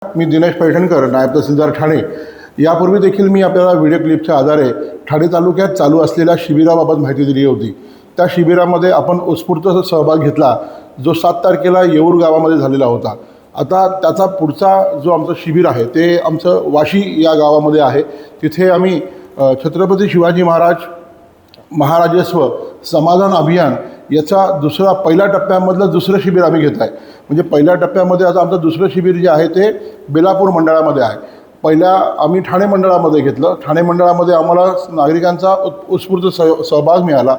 मी दिनेश पैठणकर, नायब तहसीलदार ठाणे। यापूर्वी देखील मी आपल्याला व्हिडिओ क्लिपच्या आधारे ठाणे तालुक्यात चालू असलेल्या शिबिराबाबत माहिती दिली होती। त्या शिबिरामध्ये आपण उत्स्फूर्त सहभाग घेतला, जो 7 तारखेला येऊर गावामध्ये झालेला होता। आता त्याचा पुढचा जो आमचं शिबिर आहे ते आमचं वाशी या गावामध्ये आहे। तिथे आम्ही छत्रपती शिवाजी महाराजस्व समाधान अभियान याचा पहिल्या टप्प्यामधलं दुसरं शिबिर आम्ही घेत आहे। म्हणजे पहिल्या टप्प्यामध्ये आता आमचं दुसरं शिबिर जे आहे ते बेलापूर मंडळामध्ये आहे। पहिल्या आम्ही ठाणे मंडळामध्ये घेतलं। ठाणे मंडळामध्ये आम्हाला नागरिकांचा उत्स्फूर्त सहभाग मिळाला।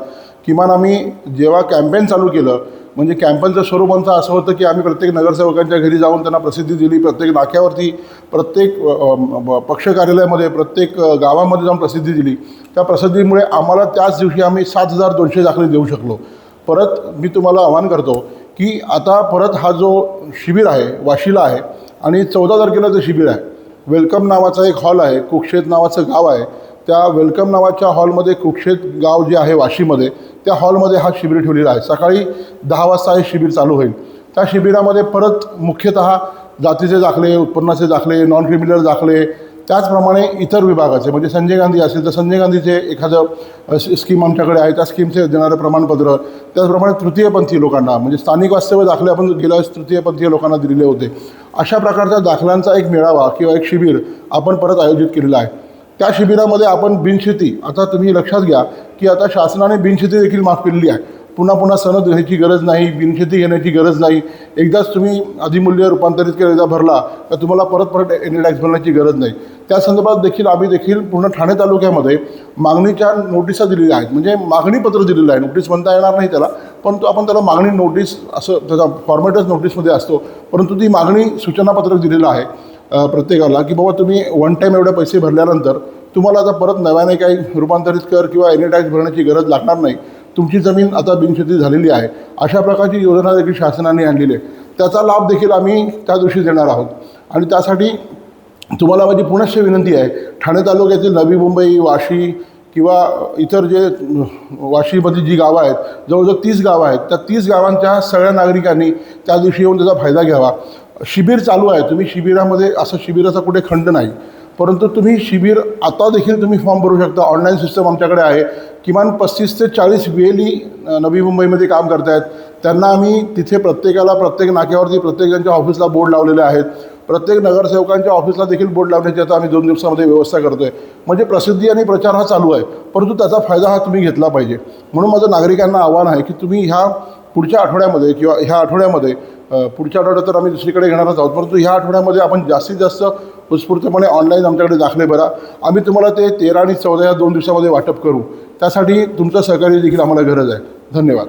किमान आम्ही जेव्हा कॅम्पेन चालू केलं, म्हणजे कॅम्पेनचं स्वरूप आमचं असं होतं की आम्ही प्रत्येक नगरसेवकांच्या घरी जाऊन त्यांना प्रसिद्धी दिली। प्रत्येक नाक्यावरती, प्रत्येक पक्ष कार्यालयामध्ये, प्रत्येक गावामध्ये जाऊन प्रसिद्धी दिली। त्या प्रसिद्धीमुळे आम्हाला त्याच दिवशी आम्ही 7200 दाखले देऊ शकलो। परत मी तुम्हाला आवाहन करतो की आता परत हा जो शिबिर आहे वाशीला आहे आणि 14 तारखेला जे शिबिर आहे, वेलकम नावाचा एक हॉल आहे, कुक्षेत नावाचं गाव आहे। त्या वेलकम नावाच्या हॉलमध्ये, कुक्षेत गाव जे आहे वाशीमध्ये, त्या हॉलमध्ये हा शिबिर ठेवलेला आहे। सकाळी 10 वाजता हे शिबिर चालू होईल। त्या शिबिरामध्ये परत मुख्यतः जातीचे दाखले, उत्पन्नाचे दाखले, नॉन क्रिमिनल दाखले, त्याचप्रमाणे इतर विभागाचे, म्हणजे संजय गांधी असेल तर संजय गांधीचे एखादं स्कीम आमच्याकडे आहे, त्या स्कीमचे देणारे प्रमाणपत्र, त्याचप्रमाणे तृतीयपंथी लोकांना, म्हणजे स्थानिक वास्तव्य दाखले आपण गेल्या वेळेस तृतीयपंथीय लोकांना दिलेले होते। अशा प्रकारच्या दाखल्यांचा एक मेळावा किंवा एक शिबिर आपण परत आयोजित केलेला आहे। त्या शिबिरामध्ये आपण बिनशेती, आता तुम्ही लक्षात घ्या की आता शासनाने बिनशेती देखील माफ केलेली आहे। पुन्हा सनद घ्यायची गरज नाही, बिनशेती घेण्याची गरज नाही। एकदाच तुम्ही अधिमूल्य रूपांतरित केलेला भरला तर तुम्हाला परत एनी टॅक्स भरण्याची गरज नाही। त्या संदर्भात देखील आम्ही पूर्ण ठाणे तालुक्यामध्ये मागणीच्या नोटिसा दिलेल्या आहेत। म्हणजे मागणीपत्र दिलेलं आहे, नोटीस म्हणता येणार नाही त्याला, परंतु आपण त्याला मागणी नोटीस असं त्याचा फॉर्मॅटच नोटीसमध्ये असतो, परंतु ती मागणी सूचनापत्रक दिलेलं आहे प्रत्येकाला की बाबा तुम्ही वन टाईम एवढे पैसे भरल्यानंतर तुम्हाला आता परत नव्याने काही रूपांतरित कर किंवा एनी टॅक्स भरण्याची गरज लागणार नाही। तुमची जमीन आता बिनशेती झालेली आहे। अशा प्रकारची योजना देखील शासनाने आणलेली आहे। त्याचा लाभ देखील आम्ही त्या दिवशी देणार आहोत। आणि त्यासाठी तुम्हाला माझी पुनश्च विनंती आहे, ठाणे तालुक्यातील नवी मुंबई, वाशी किंवा इतर जे वाशीमध्ये जी गावं आहेत, जवळजवळ 30 गावं आहेत, त्या 30 गावांच्या सगळ्या नागरिकांनी त्या दिवशी येऊन त्याचा फायदा घ्यावा। शिबिर चालू आहे, तुम्ही शिबिरामध्ये, असं शिबिराचा कुठे खंड नाही, परंतु तुम्ही शिबिर आता देखील तुम्ही फॉर्म भरू शकता। ऑनलाईन सिस्टम आमच्याकडे आहे। किमान 35 ते 40 वेली नवी मुंबईमध्ये काम करत आहेत। त्यांना आम्ही तिथे प्रत्येकाला, प्रत्येक नाक्यावरती, प्रत्येकाच्या ऑफिसला बोर्ड लावलेले आहेत। प्रत्येक नगरसेवकांच्या ऑफिसला देखील बोर्ड लावण्याची आता आम्ही 2 दिवसामध्ये व्यवस्था करतो आहे। म्हणजे प्रसिद्धी आणि प्रचार हा चालू आहे, परंतु त्याचा फायदा हा तुम्ही घेतला पाहिजे। म्हणून माझं नागरिकांना आव्हान आहे की तुम्ही ह्या पुढच्या आठवड्यामध्ये किंवा ह्या आठवड्यामध्ये, पुढच्या आठवड्यात तर आम्ही दुसरीकडे घेणारच आहोत, परंतु ह्या आठवड्यामध्ये आपण जास्तीत जास्त उत्स्फूर्तपणे ऑनलाईन आमच्याकडे दाखले भरा। आम्ही तुम्हाला ते 13 आणि 14 या 2 दिवसामध्ये वाटप करू। त्यासाठी तुमचं सहकार्य देखील आम्हाला गरज आहे। धन्यवाद।